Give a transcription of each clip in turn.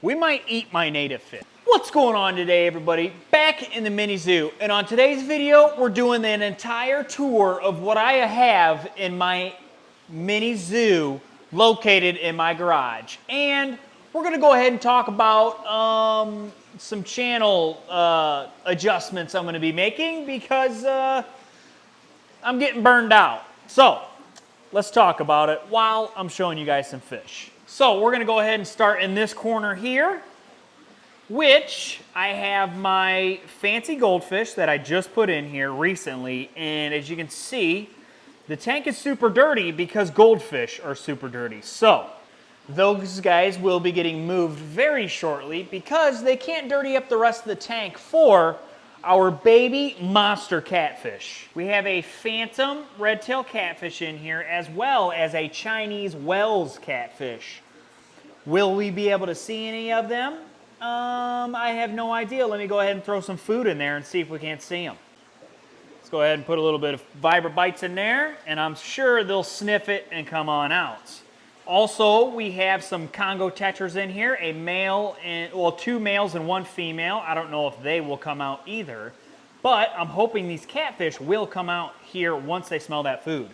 We might eat my native fish. What's going on today, everybody? Back in the mini zoo, and on today's video, we're doing an entire tour of what I have in my mini zoo located in my garage. And we're gonna go ahead and talk about some channel adjustments I'm gonna be making because I'm getting burned out. So, let's talk about it while I'm showing you guys some fish. So we're gonna go ahead and start in this corner here, which I have my fancy goldfish that I just put in here recently. And as you can see, the tank is super dirty because goldfish are super dirty. So those guys will be getting moved very shortly because they can't dirty up the rest of the tank for our baby monster catfish. We have a phantom red-tail catfish in here as well as a Chinese Wells catfish. Will we be able to see any of them? I have no idea. Let me go ahead and throw some food in there and see if we can't see them. Let's go ahead and put a little bit of Vibra Bites in there, and I'm sure they'll sniff it and come on out. Also, we have some Congo tetras in here, a male and, well, two males and one female. I don't know if they will come out either, but I'm hoping these catfish will come out here once they smell that food.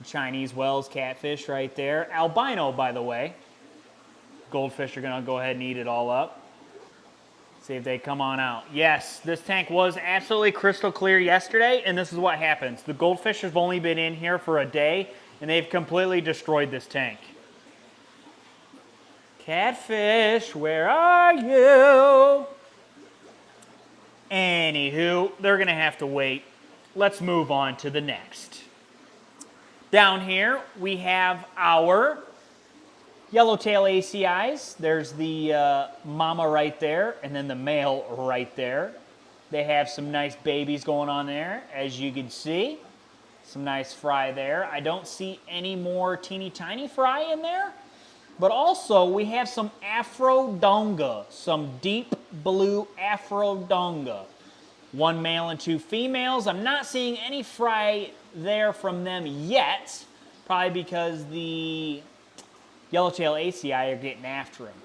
Chinese Wells catfish right there. Albino, by the way. Goldfish are gonna go ahead and eat it all up. See if they come on out. Yes, this tank was absolutely crystal clear yesterday, and this is what happens. The goldfish have only been in here for a day, and they've completely destroyed this tank. Catfish, where are you? Anywho, they're gonna have to wait. Let's move on to the next. Down here, we have our yellowtail ACIs. There's the mama right there, and then the male right there. They have some nice babies going on there, as you can see. Some nice fry there. I don't see any more teeny tiny fry in there. But also, we have some Afrodonga, some deep blue Afrodonga. One male and two females. I'm not seeing any fry there from them yet, probably because the yellowtail ACI are getting after him.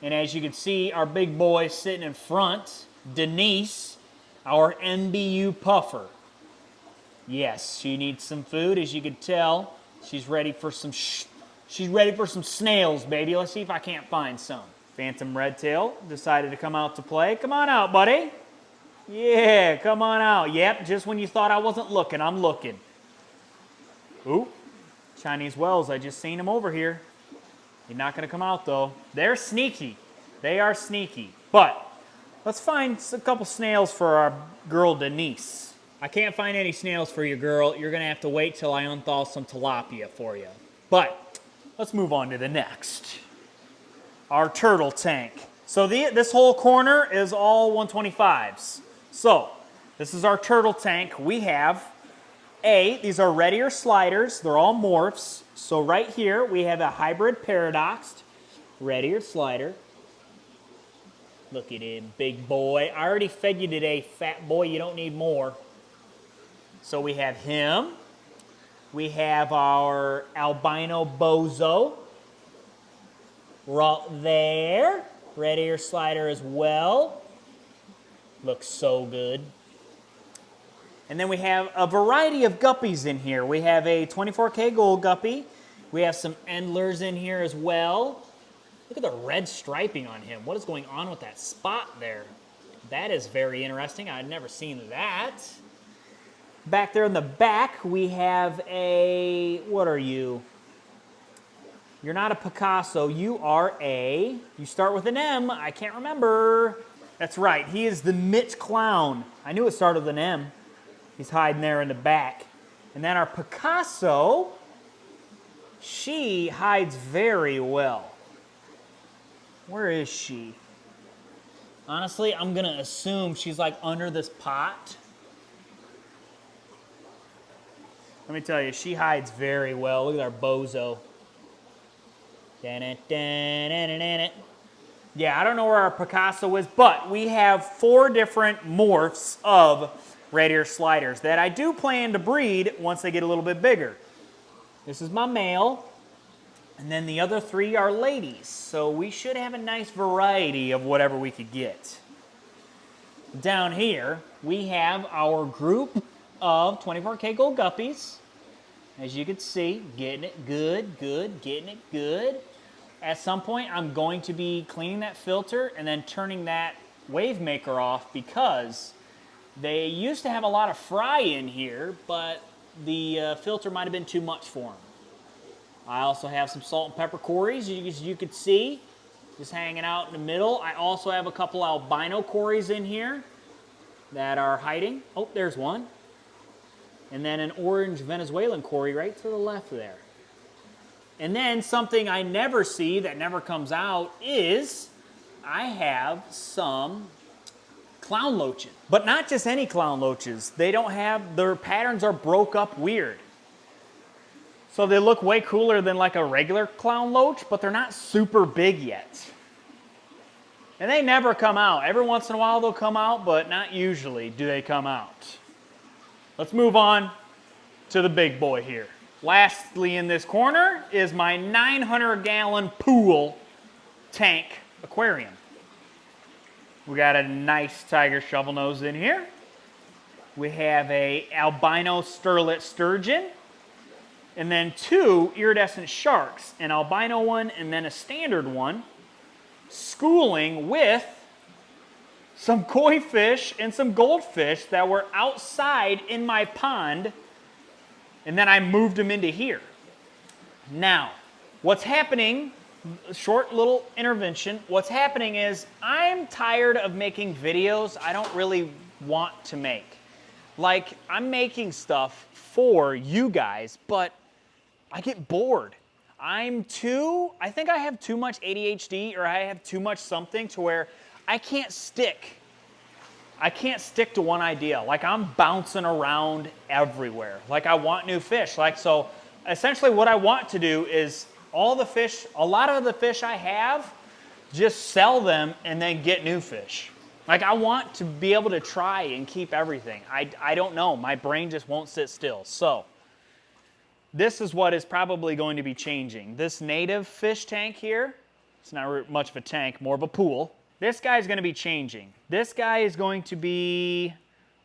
And as you can see, our big boy sitting in front, Denise, our MBU puffer. Yes, she needs some food, as you can tell. She's ready for some snails, baby. Let's see if I can't find some. Phantom redtail decided to come out to play. Come on out, buddy. Yeah, come on out. Yep, just when you thought I wasn't looking, I'm looking. Ooh, Chinese Wells, I just seen him over here. He's not gonna come out though. They're sneaky. They are sneaky. But let's find a couple snails for our girl Denise. I can't find any snails for you, girl. You're gonna have to wait till I unthaw some tilapia for you. But let's move on to the next. Our turtle tank. So this whole corner is all 125s. So this is our turtle tank. We have these are red ear sliders. They're all morphs. So right here we have a hybrid paradoxed red ear slider. Look at him, big boy. I already fed you today, fat boy. You don't need more. So we have him. We have our albino bozo. Right there. Red ear slider as well. Looks so good. And then we have a variety of guppies in here. We have a 24K gold guppy. We have some endlers in here as well. Look at the red striping on him. What is going on with that spot there? That is very interesting. I've never seen that. Back there in the back, we have a, what are you? You're not a Picasso. You are you start with an M. I can't remember. That's right. He is the Mitt Clown. I knew it started with an M. He's hiding there in the back. And then our Picasso, she hides very well. Where is she? Honestly, I'm going to assume she's like under this pot. Let me tell you, she hides very well. Look at our bozo. Yeah, I don't know where our Picasso is, but we have 4 different morphs of red ear sliders that I do plan to breed once they get a little bit bigger. This is my male. And then the other 3 are ladies. So we should have a nice variety of whatever we could get. Down here, we have our group of 24K gold guppies. As you can see, getting it good, getting it good. At some point, I'm going to be cleaning that filter and then turning that wave maker off because they used to have a lot of fry in here, but the filter might have been too much for them. I also have some salt and pepper cories, as you can see, just hanging out in the middle. I also have a couple albino cories in here that are hiding. Oh, there's one. And then an orange Venezuelan cory right to the left there. And then something I never see that never comes out is I have some clown loaches. But not just any clown loaches. They don't have, their patterns are broke up weird. So they look way cooler than like a regular clown loach, but they're not super big yet. And they never come out. Every once in a while they'll come out, but not usually do they come out. Let's move on to the big boy here. Lastly in this corner is my 900-gallon pool tank aquarium. We got a nice tiger shovel nose in here. We have a albino sterlet sturgeon. And then 2 iridescent sharks, an albino one and then a standard one, schooling with some koi fish and some goldfish that were outside in my pond, and then I moved them into here. Now, what's happening, short little intervention, what's happening is I'm tired of making videos I don't really want to make. Like, I'm making stuff for you guys, but I get bored. I think I have too much ADHD or I have too much something to where I can't stick to one idea. Like I'm bouncing around everywhere. Like I want new fish. Like, so essentially what I want to do is a lot of the fish I have, just sell them and then get new fish. Like I want to be able to try and keep everything. I don't know, my brain just won't sit still. So this is what is probably going to be changing. This native fish tank here, it's not much of a tank, more of a pool. This guy is going to be changing. This guy is going to be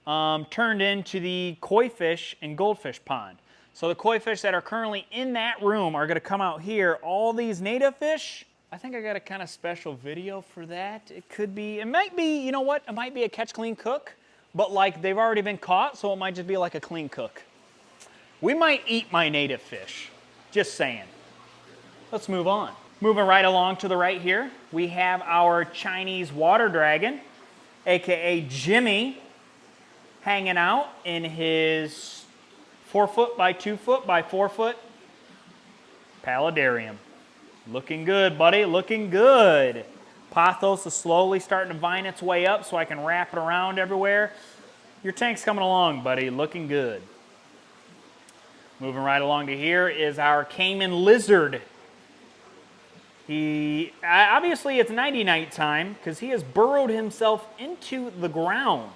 turned into the koi fish and goldfish pond. So the koi fish that are currently in that room are going to come out here. All these native fish, I think I got a kind of special video for that. It might be, you know what? It might be a catch, clean, cook, but like they've already been caught, so it might just be like a clean cook. We might eat my native fish, just saying. Let's move on. Moving right along to the right here, we have our Chinese water dragon, AKA Jimmy, hanging out in his 4 foot by 2 foot by 4 foot paludarium. Looking good, buddy, looking good. Pothos is slowly starting to vine its way up so I can wrap it around everywhere. Your tank's coming along, buddy, looking good. Moving right along to here is our Cayman lizard. Obviously it's nighty-night time because he has burrowed himself into the ground.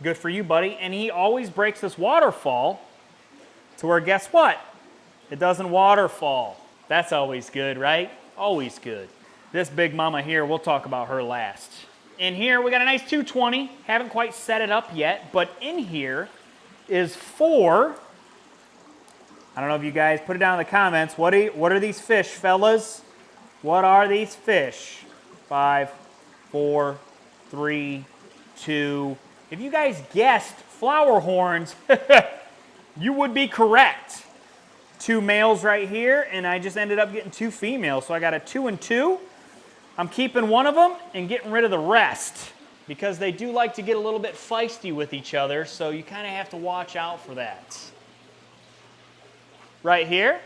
Good for you, buddy. And he always breaks this waterfall to where, guess what? It doesn't waterfall. That's always good, right? Always good. This big mama here, we'll talk about her last. In here, we got a nice 220. Haven't quite set it up yet, but in here is 4. I don't know if you guys put it down in the comments. What are these fish, fellas? What are these fish? 5, 4, 3, 2. If you guys guessed Flowerhorns, you would be correct. 2 males right here, and I just ended up getting 2 females. So I got a 2 and 2. I'm keeping one of them and getting rid of the rest because they do like to get a little bit feisty with each other, so you kind of have to watch out for that. Right here,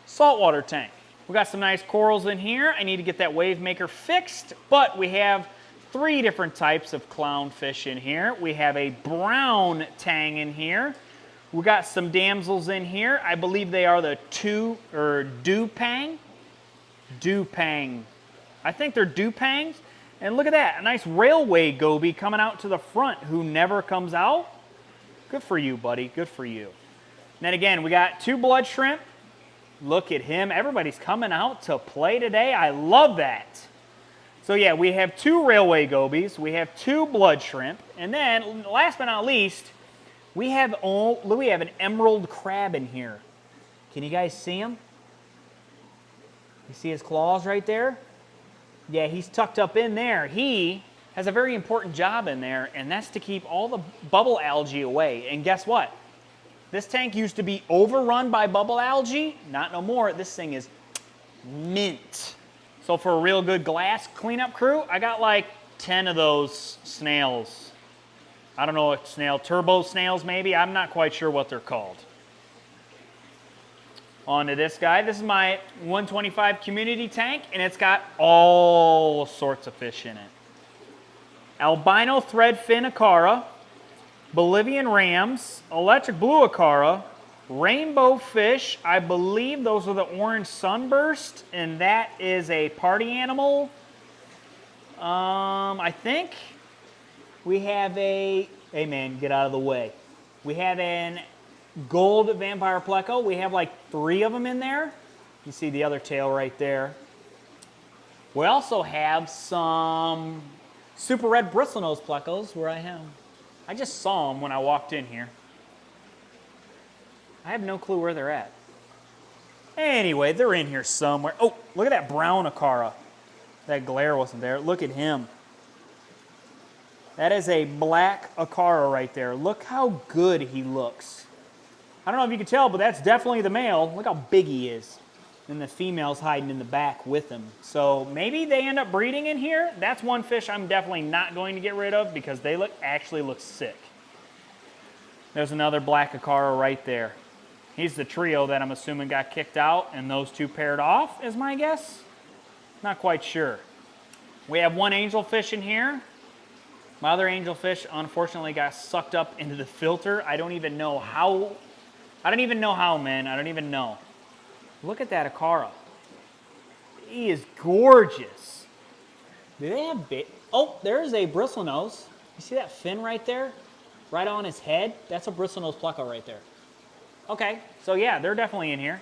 saltwater tank. We got some nice corals in here. I need to get that wave maker fixed, but we have 3 different types of clownfish in here. We have a brown tang in here. We got some damsels in here. I believe they are the dupang. I think they're dupangs. And look at that, a nice railway goby coming out to the front who never comes out. Good for you, buddy, good for you. And then again, we got 2 blood shrimp, Look at him. Everybody's coming out to play today. I love that. So yeah, we have 2 railway gobies. We have 2 blood shrimp. And then, last but not least, we have an emerald crab in here. Can you guys see him? You see his claws right there? Yeah, he's tucked up in there. He has a very important job in there, and that's to keep all the bubble algae away. And guess what? This tank used to be overrun by bubble algae. Not no more. This thing is mint. So for a real good glass cleanup crew, I got like 10 of those snails. I don't know what snail, turbo snails maybe. I'm not quite sure what they're called. On to this guy. This is my 125 community tank, and it's got all sorts of fish in it. Albino threadfin acara, Bolivian rams, electric blue acara, rainbow fish. I believe those are the orange sunburst, and that is a party animal. I think we have hey man, get out of the way. We have an gold vampire pleco. We have like 3 of them in there. You see the other tail right there. We also have some super red bristlenose plecos where I just saw them when I walked in here. I have no clue where they're at. Anyway, they're in here somewhere. Oh, look at that brown acara. That glare wasn't there. Look at him. That is a black acara right there. Look how good he looks. I don't know if you can tell, but that's definitely the male. Look how big he is. And the female's hiding in the back with him. So maybe they end up breeding in here. That's one fish I'm definitely not going to get rid of because they actually look sick. There's another black acara right there. He's the trio that I'm assuming got kicked out, and those 2 paired off is my guess. Not quite sure. We have 1 angelfish in here. My other angelfish unfortunately got sucked up into the filter. I don't even know how, man. I don't even know. Look at that acara. He is gorgeous. Do they have oh, there's a bristlenose. You see that fin right there? Right on his head? That's a bristlenose pleco right there. Okay, so yeah, they're definitely in here.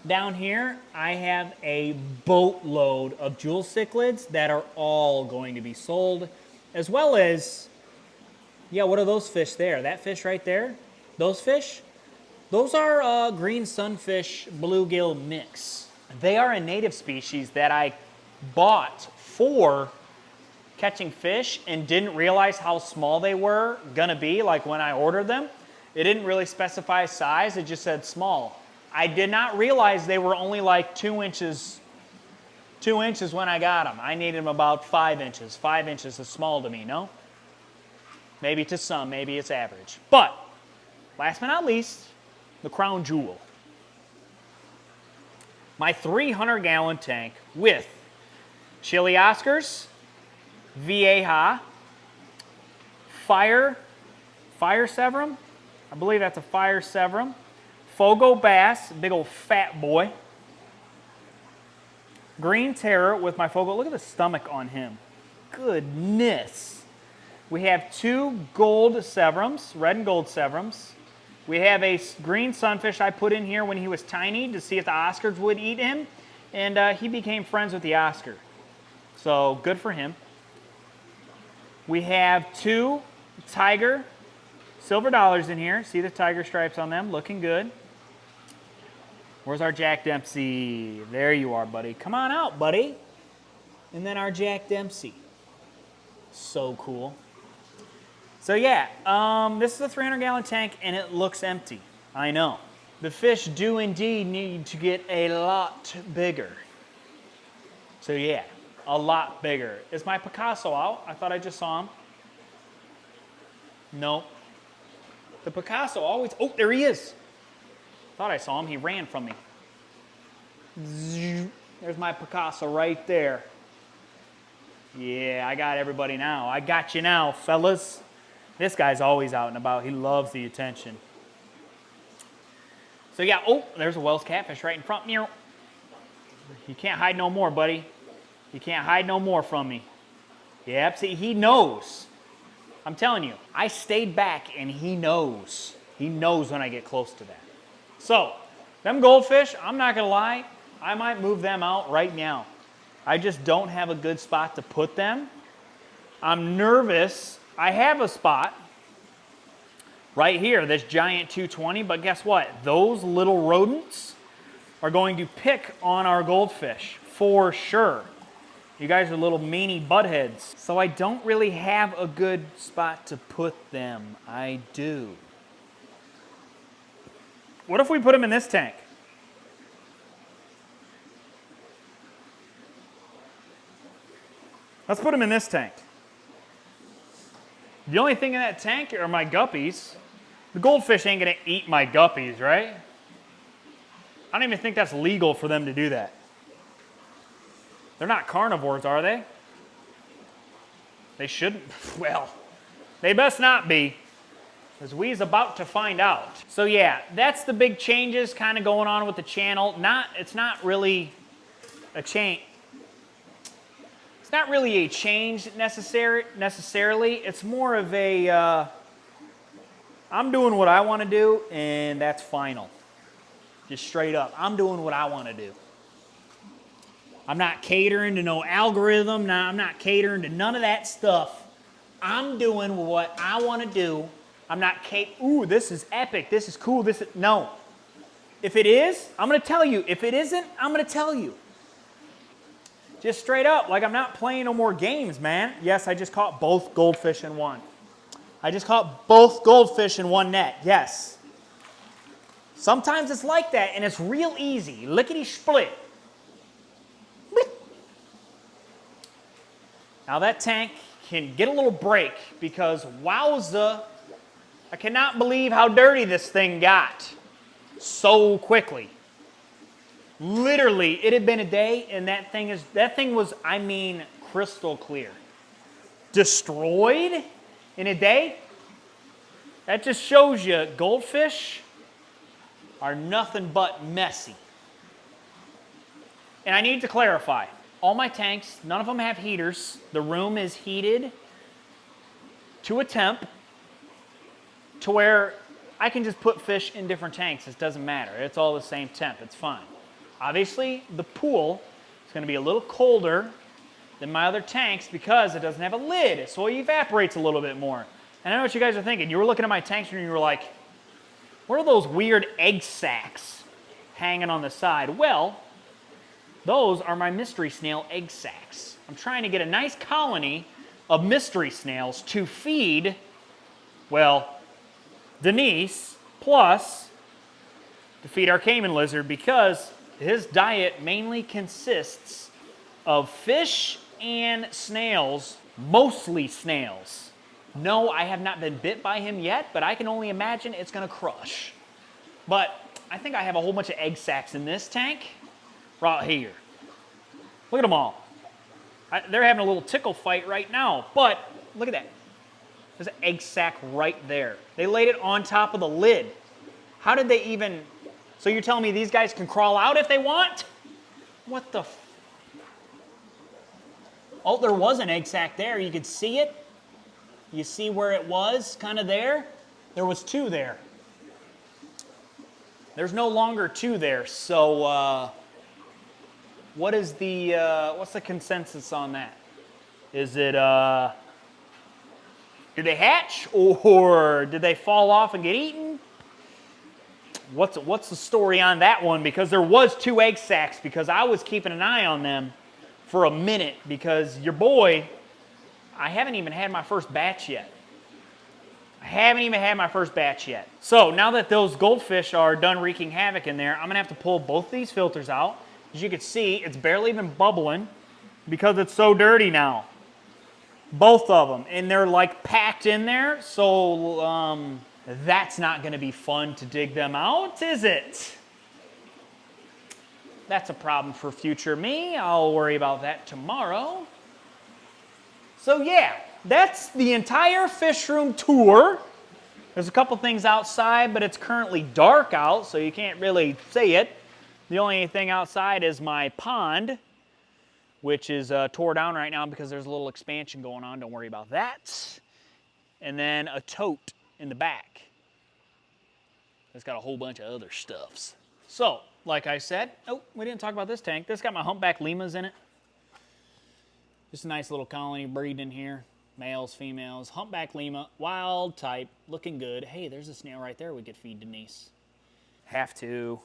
Down here, I have a boatload of jewel cichlids that are all going to be sold, as well as, yeah, what are those fish there? That fish right there? Those fish? Those are green sunfish bluegill mix. They are a native species that I bought for catching fish and didn't realize how small they were gonna be, like when I ordered them. It didn't really specify size, it just said small. I did not realize they were only like 2 inches when I got them. I needed them about 5 inches. 5 inches is small to me, no? Maybe to some, maybe it's average. But, last but not least, the crown jewel. My 300-gallon tank with chili Oscars, Vieja, fire severum. I believe that's a fire severum. Fogo bass, big old fat boy. Green terror with my Fogo. Look at the stomach on him. Goodness. We have 2 gold severums, red and gold severums. We have a green sunfish I put in here when he was tiny to see if the Oscars would eat him. And he became friends with the Oscar. So good for him. We have 2 tiger silver dollars in here. See the tiger stripes on them, looking good. Where's our Jack Dempsey? There you are, buddy. Come on out, buddy. And then our Jack Dempsey. So cool. So yeah, this is a 300-gallon tank and it looks empty. I know. The fish do indeed need to get a lot bigger. So yeah, a lot bigger. Is my Picasso out? I thought I just saw him. Nope. The Picasso always, oh, there he is. Thought I saw him, he ran from me. There's my Picasso right there. Yeah, I got everybody now. I got you now, fellas. This guy's always out and about. He loves the attention. So yeah, oh, there's a Wells catfish right in front of me. You can't hide no more, buddy. You can't hide no more from me. Yep, see, he knows. I'm telling you, I stayed back and he knows. He knows when I get close to that. So, Them goldfish, I'm not gonna lie, I might move them out right now. I just don't have a good spot to put them. I'm nervous. I have a spot right here, this giant 220, but guess what? Those little rodents are going to pick on our goldfish for sure. You guys are little meanie buttheads. So I don't really have a good spot to put them. I do. What if we put them in this tank? Let's put them in this tank. The only thing in that tank are my guppies. The goldfish ain't gonna eat my guppies, right? I don't even think that's legal for them to do that. They're not carnivores, are they? They shouldn't. Well, they best not be, because we's about to find out. So yeah, that's the big changes kind of going on with the channel. It's not really a change. It's not really a change necessarily. It's more of a, I'm doing what I want to do, and that's final. Just straight up, I'm doing what I want to do. I'm not catering to no algorithm. I'm not catering to none of that stuff. I'm doing what I want to do. I'm not ooh, this is epic. This is cool. No. If it is, I'm going to tell you. If it isn't, I'm going to tell you. Just straight up, like I'm not playing no more games, man. Yes, I just caught both goldfish in one. I just caught both goldfish in one net. Yes. Sometimes it's like that, and it's real easy. Lickety-split. Now that tank can get a little break because wowza, I cannot believe how dirty this thing got so quickly. Literally, it had been a day and that thing was, I mean, crystal clear. Destroyed in a day? That just shows you goldfish are nothing but messy. And I need to clarify. All my tanks, none of them have heaters. The room is heated to a temp to where I can just put fish in different tanks. It doesn't matter. It's all the same temp. It's fine. Obviously, the pool is going to be a little colder than my other tanks because it doesn't have a lid, so it evaporates a little bit more. And I know what you guys are thinking. You were looking at my tanks and you were like, what are those weird egg sacs hanging on the side? Well, those are my mystery snail egg sacs. I'm trying to get a nice colony of mystery snails to feed, well, Denise, plus to feed our caiman lizard because his diet mainly consists of fish and snails, mostly snails. No, I have not been bit by him yet, but I can only imagine it's gonna crush. But I think I have a whole bunch of egg sacs in this tank. Right here. Look at them all. They're having a little tickle fight right now, but look at that. There's an egg sac right there. They laid it on top of the lid. How did they even... So you're telling me these guys can crawl out if they want? What the... Oh, there was an egg sac there. You could see it. You see where it was, kind of there? There was two there. There's no longer two there, so... what's the consensus on that? Is it, did they hatch or did they fall off and get eaten? What's the story on that one? Because there was two egg sacs because I was keeping an eye on them for a minute because your boy, I haven't even had my first batch yet. So now that those goldfish are done wreaking havoc in there, I'm gonna have to pull both these filters out. As you can see, it's barely even bubbling because it's so dirty now. Both of them. And they're like packed in there. So that's not going to be fun to dig them out, is it? That's a problem for future me. I'll worry about that tomorrow. So yeah, that's the entire fish room tour. There's a couple things outside, but it's currently dark out, so you can't really see it. The only thing outside is my pond, which is tore down right now because there's a little expansion going on. Don't worry about that. And then a tote in the back. It's got a whole bunch of other stuffs. So, like I said, oh, we didn't talk about this tank. This got my humpback lemurs in it. Just a nice little colony breeding here. Males, females, humpback lemur, wild type, looking good. Hey, there's a snail right there we could feed Denise. Have to.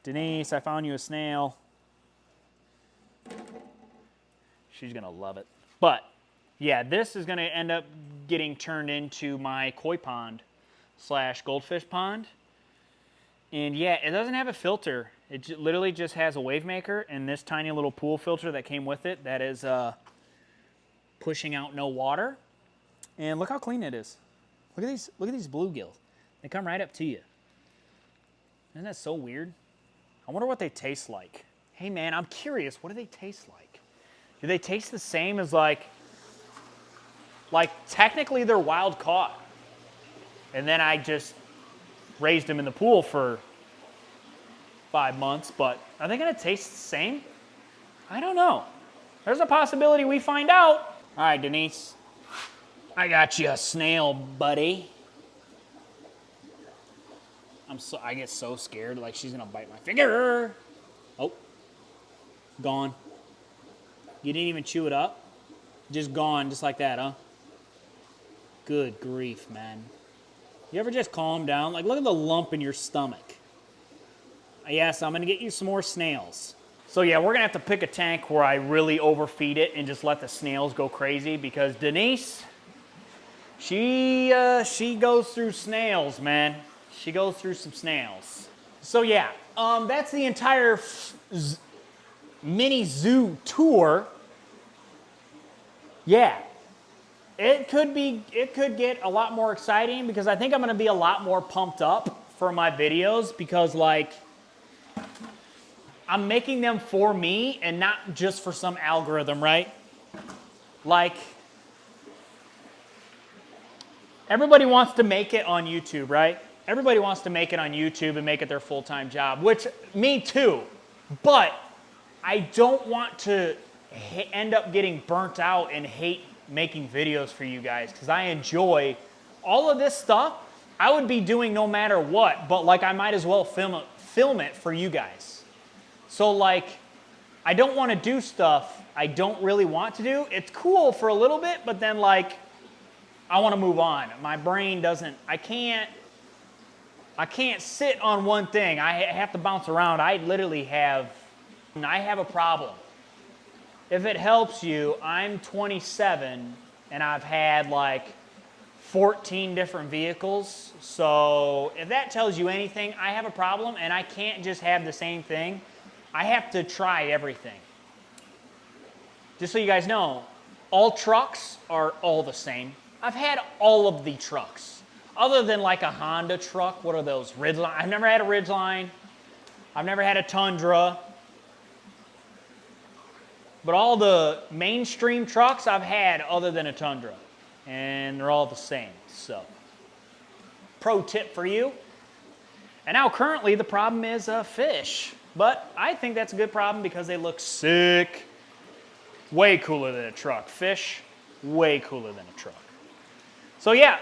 Denise, I found you a snail. She's gonna love it. But, yeah, this is gonna end up getting turned into my koi pond / goldfish pond. And yeah, it doesn't have a filter. It literally just has a wave maker and this tiny little pool filter that came with it that is pushing out no water. And look how clean it is. Look at these bluegills. They come right up to you. Isn't that so weird? I wonder what they taste like. Hey man, I'm curious, what do they taste like? Do they taste the same as like technically they're wild caught. And then I just raised them in the pool for 5 months, but are they gonna taste the same? I don't know. There's a possibility we find out. All right, Denise, I got you a snail, buddy. I get so scared, like she's gonna bite my finger. Oh, gone. You didn't even chew it up? Just gone, just like that, huh? Good grief, man. You ever just calm down? Like, look at the lump in your stomach. Yes, I'm gonna get you some more snails. So yeah, we're gonna have to pick a tank where I really overfeed it and just let the snails go crazy because Denise, she goes through snails, man. She goes through some snails. So yeah, that's the entire mini zoo tour. Yeah, it could get a lot more exciting because I think I'm gonna be a lot more pumped up for my videos because like, I'm making them for me and not just for some algorithm, right? Like, everybody wants to make it on YouTube, right? Everybody wants to make it on YouTube and make it their full-time job, which, me too. But I don't want to end up getting burnt out and hate making videos for you guys because I enjoy all of this stuff. I would be doing no matter what, but like I might as well film it for you guys. So like, I don't want to do stuff I don't really want to do. It's cool for a little bit, but then like, I want to move on. My brain doesn't, I can't sit on one thing. I have to bounce around. I have a problem. If it helps you, I'm 27 and I've had like 14 different vehicles. So if that tells you anything, I have a problem and I can't just have the same thing. I have to try everything. Just so you guys know, all trucks are all the same. I've had all of the trucks. Other than like a Honda truck, what are those? Ridgeline. I've never had a Ridgeline. I've never had a Tundra. But all the mainstream trucks I've had other than a Tundra. And they're all the same, so. Pro tip for you. And now currently the problem is fish. But I think that's a good problem because they look sick. Way cooler than a truck. Fish, way cooler than a truck. So yeah,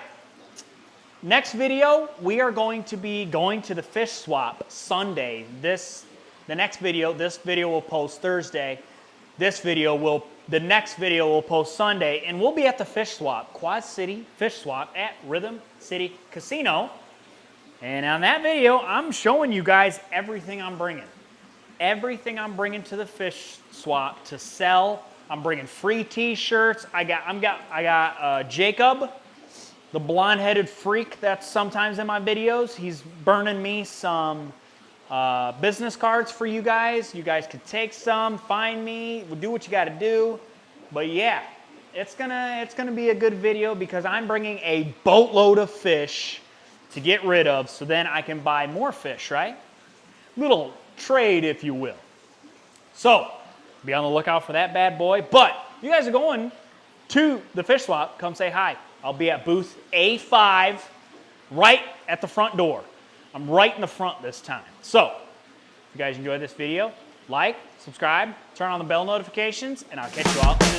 next video, we are going to be going to the fish swap Sunday. The next video, this video will post Thursday. The next video will post Sunday, and we'll be at the fish swap, Quad City Fish Swap at Rhythm City Casino. And on that video, I'm showing you guys everything I'm bringing. Everything I'm bringing to the fish swap to sell. I'm bringing free t-shirts. I got Jacob, the blonde-headed freak that's sometimes in my videos. He's burning me some business cards for you guys. You guys can take some, find me, do what you got to do. But yeah, it's gonna be a good video because I'm bringing a boatload of fish to get rid of, so then I can buy more fish, right? Little trade, if you will. So be on the lookout for that bad boy. But if you guys are going to the fish swap, come say hi. I'll be at booth A5, right at the front door. I'm right in the front this time. So, if you guys enjoyed this video, like, subscribe, turn on the bell notifications, and I'll catch you all in the